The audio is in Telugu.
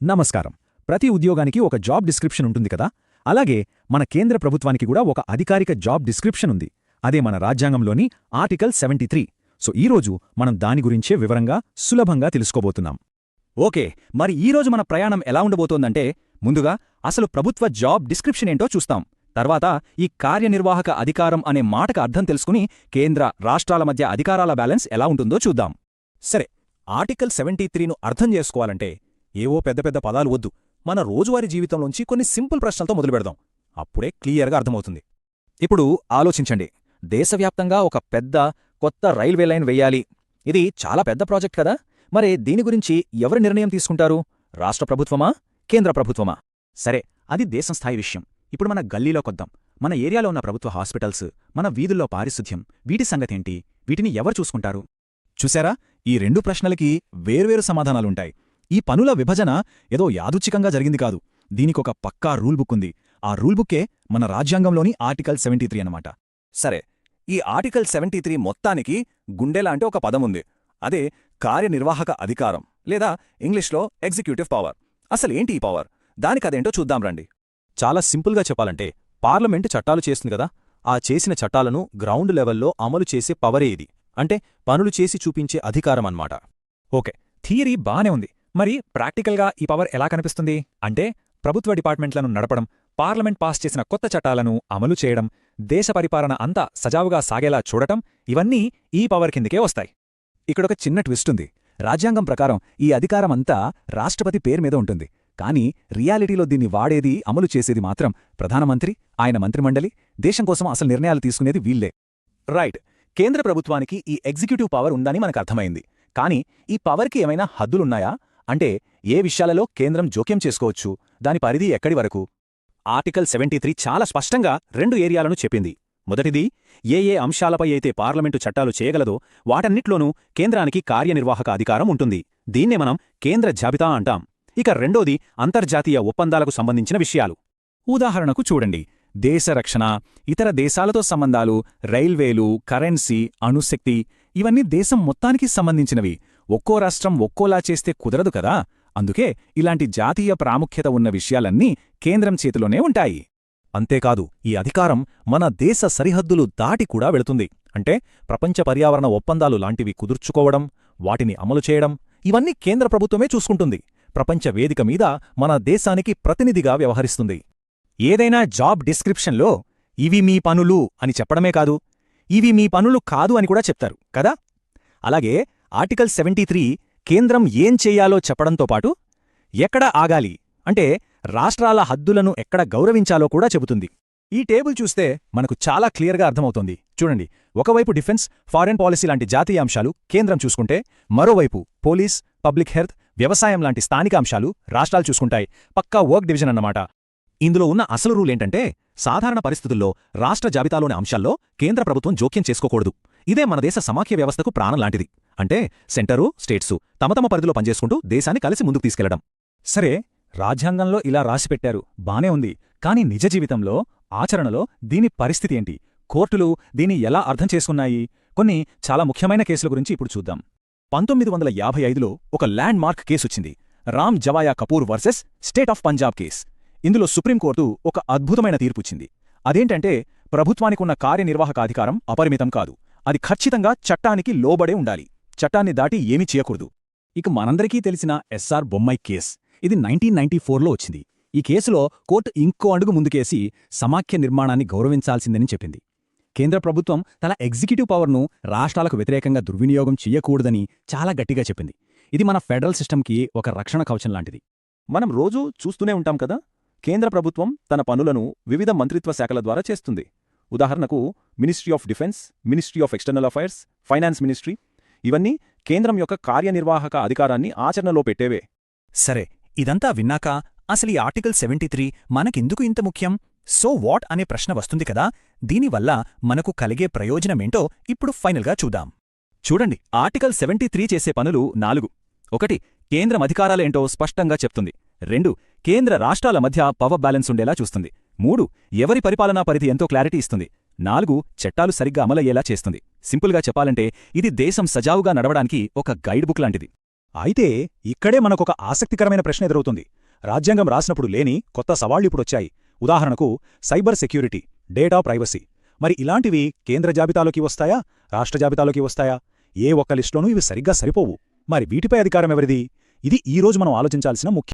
నమస్కారం. ప్రతి ఉద్యోగానికి ఒక జాబ్ డిస్క్రిప్షన్ ఉంటుంది కదా, అలాగే మన కేంద్ర ప్రభుత్వానికి కూడా ఒక అధికారిక జాబ్ డిస్క్రిప్షన్ ఉంది. అదే మన రాజ్యాంగంలోని ఆర్టికల్ 73. సో ఈరోజు మనం దాని గురించే వివరంగా సులభంగా తెలుసుకోబోతున్నాం. ఓకే, మరి ఈరోజు మన ప్రయాణం ఎలా ఉండబోతోందంటే, ముందుగా అసలు ప్రభుత్వ జాబ్ డిస్క్రిప్షన్ ఏంటో చూస్తాం. తర్వాత ఈ కార్యనిర్వాహక అధికారం అనే మాటకు అర్థం తెలుసుకుని కేంద్ర, రాష్ట్రాల మధ్య అధికారాల బ్యాలెన్స్ ఎలా ఉంటుందో చూద్దాం. సరే, ఆర్టికల్ 73ను అర్థం చేసుకోవాలంటే ఏవో పెద్ద పెద్ద పదాలు వద్దు. మన రోజువారీ జీవితంలోంచి కొన్ని సింపుల్ ప్రశ్నలతో మొదలుపెడదాం. అప్పుడే క్లియర్గా అర్థమవుతుంది. ఇప్పుడు ఆలోచించండి, దేశవ్యాప్తంగా ఒక పెద్ద కొత్త రైల్వే లైన్ వెయ్యాలి. ఇది చాలా పెద్ద ప్రాజెక్ట్ కదా. మరి దీని గురించి ఎవరు నిర్ణయం తీసుకుంటారు? రాష్ట్ర ప్రభుత్వమా, కేంద్ర ప్రభుత్వమా? సరే, అది దేశం స్థాయి విషయం. ఇప్పుడు మన గల్లీలోకొద్దాం. మన ఏరియాలో ఉన్న ప్రభుత్వ హాస్పిటల్స్, మన వీధుల్లో పారిశుధ్యం, వీటి సంగతేంటి? వీటిని ఎవరు చూసుకుంటారు? చూశారా, ఈ రెండు ప్రశ్నలకి వేర్వేరు సమాధానాలుంటాయి. ఈ పనుల విభజన ఏదో యాదృచ్ఛికంగా జరిగింది కాదు. దీనికొక పక్కా రూల్ బుక్ ఉంది. ఆ రూల్ బుక్కే మన రాజ్యాంగంలోని ఆర్టికల్ 73 అన్నమాట. సరే, ఈ ఆర్టికల్ 73 మొత్తానికి గుండెలాంటి ఒక పదముంది. అదే కార్యనిర్వాహక అధికారం, లేదా ఇంగ్లీష్లో ఎగ్జిక్యూటివ్ పవర్. అసలేంటి ఈ పవర్? దానికదేంటో చూద్దాం రండి. చాలా సింపుల్గా చెప్పాలంటే, పార్లమెంటు చట్టాలు చేస్తుంది కదా, ఆ చేసిన చట్టాలను గ్రౌండ్ లెవెల్లో అమలు చేసే పవరే ఇది. అంటే పనులు చేసి చూపించే అధికారమన్నమాట. ఓకే, థియరీ బానే ఉంది. మరి ప్రాక్టికల్గా ఈ పవర్ ఎలా కనిపిస్తుంది? అంటే ప్రభుత్వ డిపార్ట్మెంట్లను నడపడం, పార్లమెంట్ పాస్ చేసిన కొత్త చట్టాలను అమలు చేయడం, దేశ పరిపాలన అంతా సజావుగా సాగేలా చూడటం, ఇవన్నీ ఈ పవర్ కిందికే వస్తాయి. ఇక్కడొక చిన్న ట్విస్ట్ ఉంది. రాజ్యాంగం ప్రకారం ఈ అధికారమంతా రాష్ట్రపతి పేరు మీద ఉంటుంది. కానీ రియాలిటీలో దీన్ని వాడేది, అమలు చేసేది మాత్రం ప్రధానమంత్రి, ఆయన మంత్రిమండలి. దేశం కోసం అసలు నిర్ణయాలు తీసుకునేది వీళ్లే. రైట్, కేంద్ర ప్రభుత్వానికి ఈ ఎగ్జిక్యూటివ్ పవర్ ఉందని మనకర్థమైంది. కానీ ఈ పవర్కి ఏమైనా హద్దులున్నాయా? అంటే ఏ విషయాలలో కేంద్రం జోక్యం చేసుకోవచ్చు? దాని పరిధి ఎక్కడి వరకు? ఆర్టికల్ 73 చాలా స్పష్టంగా రెండు ఏరియాలను చెప్పింది. మొదటిది, ఏ అంశాలపై అయితే పార్లమెంటు చట్టాలు చేయగలదో వాటన్నిట్లోనూ కేంద్రానికి కార్యనిర్వాహక అధికారం ఉంటుంది. దీన్నే మనం కేంద్ర జాబితా అంటాం. ఇక రెండోది, అంతర్జాతీయ ఒప్పందాలకు సంబంధించిన విషయాలు. ఉదాహరణకు చూడండి, దేశ రక్షణ, ఇతర దేశాలతో సంబంధాలు, రైల్వేలు, కరెన్సీ, అణుశక్తి, ఇవన్నీ దేశం మొత్తానికి సంబంధించినవి. ఒక్కో రాష్ట్రం ఒక్కోలా చేస్తే కుదరదు కదా. అందుకే ఇలాంటి జాతీయ ప్రాముఖ్యత ఉన్న విషయాలన్నీ కేంద్రం చేతిలోనే ఉంటాయి. అంతేకాదు, ఈ అధికారం మన దేశ సరిహద్దులు దాటి కూడా వెళుతుంది. అంటే ప్రపంచ పర్యావరణ ఒప్పందాలు లాంటివి కుదుర్చుకోవడం, వాటిని అమలు చేయడం, ఇవన్నీ కేంద్ర ప్రభుత్వమే చూసుకుంటుంది. ప్రపంచ వేదిక మీద మన దేశానికి ప్రతినిధిగా వ్యవహరిస్తుంది. ఏదైనా జాబ్ డిస్క్రిప్షన్లో ఇవి మీ పనులు అని చెప్పడమే కాదు, ఇవి మీ పనులు కాదు అని కూడా చెప్తారు కదా. అలాగే ఆర్టికల్ 73 కేంద్రం ఏం చెయ్యాలో చెప్పడంతో పాటు ఎక్కడ ఆగాలి అంటే రాష్ట్రాల హద్దులను ఎక్కడ గౌరవించాలో కూడా చెబుతుంది. ఈ టేబుల్ చూస్తే మనకు చాలా క్లియర్గా అర్థమవుతోంది. చూడండి, ఒకవైపు డిఫెన్స్, ఫారెన్ పాలసీ లాంటి జాతీయ అంశాలు కేంద్రం చూసుకుంటే, మరోవైపు పోలీస్, పబ్లిక్ హెల్త్, వ్యవసాయం లాంటి స్థానిక అంశాలు రాష్ట్రాలు చూసుకుంటాయి. పక్కా వర్క్ డివిజన్ అన్నమాట. ఇందులో ఉన్న అసలు రూల్ ఏంటంటే, సాధారణ పరిస్థితుల్లో రాష్ట్ర జాబితాలోని అంశాల్లో కేంద్ర ప్రభుత్వం జోక్యం చేసుకోకూడదు. ఇదే మన దేశ సమాఖ్య వ్యవస్థకు ప్రాణం లాంటిది. అంటే సెంటరు, స్టేట్సు తమ తమ పరిధిలో పనిచేసుకుంటూ దేశాన్ని కలిసి ముందుకు తీసుకెళ్లడం. సరే, రాజ్యాంగంలో ఇలా రాసిపెట్టారు, బానే ఉంది. కానీ నిజ జీవితంలో, ఆచరణలో దీని పరిస్థితి ఏంటి? కోర్టులు దీన్ని ఎలా అర్థం చేసుకున్నాయి? కొన్ని చాలా ముఖ్యమైన కేసుల గురించి ఇప్పుడు చూద్దాం. 1955లో ఒక ల్యాండ్ మార్క్ కేసొచ్చింది. Ram Jawaya Kapur versus state of Punjab case. ఇందులో సుప్రీంకోర్టు ఒక అద్భుతమైన తీర్పుచ్చింది. అదేంటంటే, ప్రభుత్వానికున్న కార్యనిర్వాహకాధికారం అపరిమితం కాదు. అది ఖచ్చితంగా చట్టానికి లోబడే ఉండాలి. చట్టాన్ని దాటి ఏమీ చేయకూడదు. ఇక మనందరికీ తెలిసిన ఎస్ఆర్ బొమ్మాయి కేస్. ఇది 1994లో వచ్చింది. ఈ కేసులో కోర్టు ఇంకో అడుగు ముందుకేసి సమాఖ్య నిర్మాణాన్ని గౌరవించాల్సిందని చెప్పింది. కేంద్ర ప్రభుత్వం తన ఎగ్జిక్యూటివ్ పవర్ను రాష్ట్రాలకు వ్యతిరేకంగా దుర్వినియోగం చెయ్యకూడదని చాలా గట్టిగా చెప్పింది. ఇది మన ఫెడరల్ సిస్టమ్కి ఒక రక్షణ కవచం లాంటిది. మనం రోజూ చూస్తూనే ఉంటాం కదా, కేంద్ర ప్రభుత్వం తన పనులను వివిధ మంత్రిత్వ శాఖల ద్వారా చేస్తుంది. ఉదాహరణకు ministry of defence, ministry of external affairs, finance ministry, ఇవన్నీ కేంద్రం యొక్క కార్యనిర్వాహక అధికారాన్ని ఆచరణలో పెట్టేవే. సరే, ఇదంతా విన్నాక అసలు ఈ ఆర్టికల్ 73 మనకెందుకు ఇంత ముఖ్యం? సో వాట్ అనే ప్రశ్న వస్తుంది కదా. దీనివల్ల మనకు కలిగే ప్రయోజనమేంటో ఇప్పుడు ఫైనల్గా చూద్దాం. చూడండి, ఆర్టికల్ 73 చేసే పనులు 4. 1. కేంద్రం అధికారాలేంటో స్పష్టంగా చెప్తుంది. 2. కేంద్ర రాష్ట్రాల మధ్య పవర్ బ్యాలెన్స్ ఉండేలా చూస్తుంది. 3. ఎవరి పరిపాలనా పరిధి ఎంతో క్లారిటీ ఇస్తుంది. 4. చట్టాలు సరిగ్గా అమలయ్యేలా చేస్తుంది. సింపుల్గా చెప్పాలంటే ఇది దేశం సజావుగా నడవడానికి ఒక గైడ్ బుక్ లాంటిది. అయితే ఇక్కడే మనకొక ఆసక్తికరమైన ప్రశ్న ఎదురవుతుంది. రాజ్యాంగం రాసినప్పుడు లేని కొత్త సవాళ్లిప్పుడొచ్చాయి. ఉదాహరణకు సైబర్ సెక్యూరిటీ, డేటా ప్రైవసీ. మరి ఇలాంటివి కేంద్ర జాబితాలోకి వస్తాయా, రాష్ట్ర జాబితాలోకి వస్తాయా? ఏ ఒక్క లిస్టులోనూ ఇవి సరిగ్గా సరిపోవు. మరి వీటిపై అధికారం ఎవరిది? ఇది ఈరోజు మనం ఆలోచించాల్సిన ముఖ్య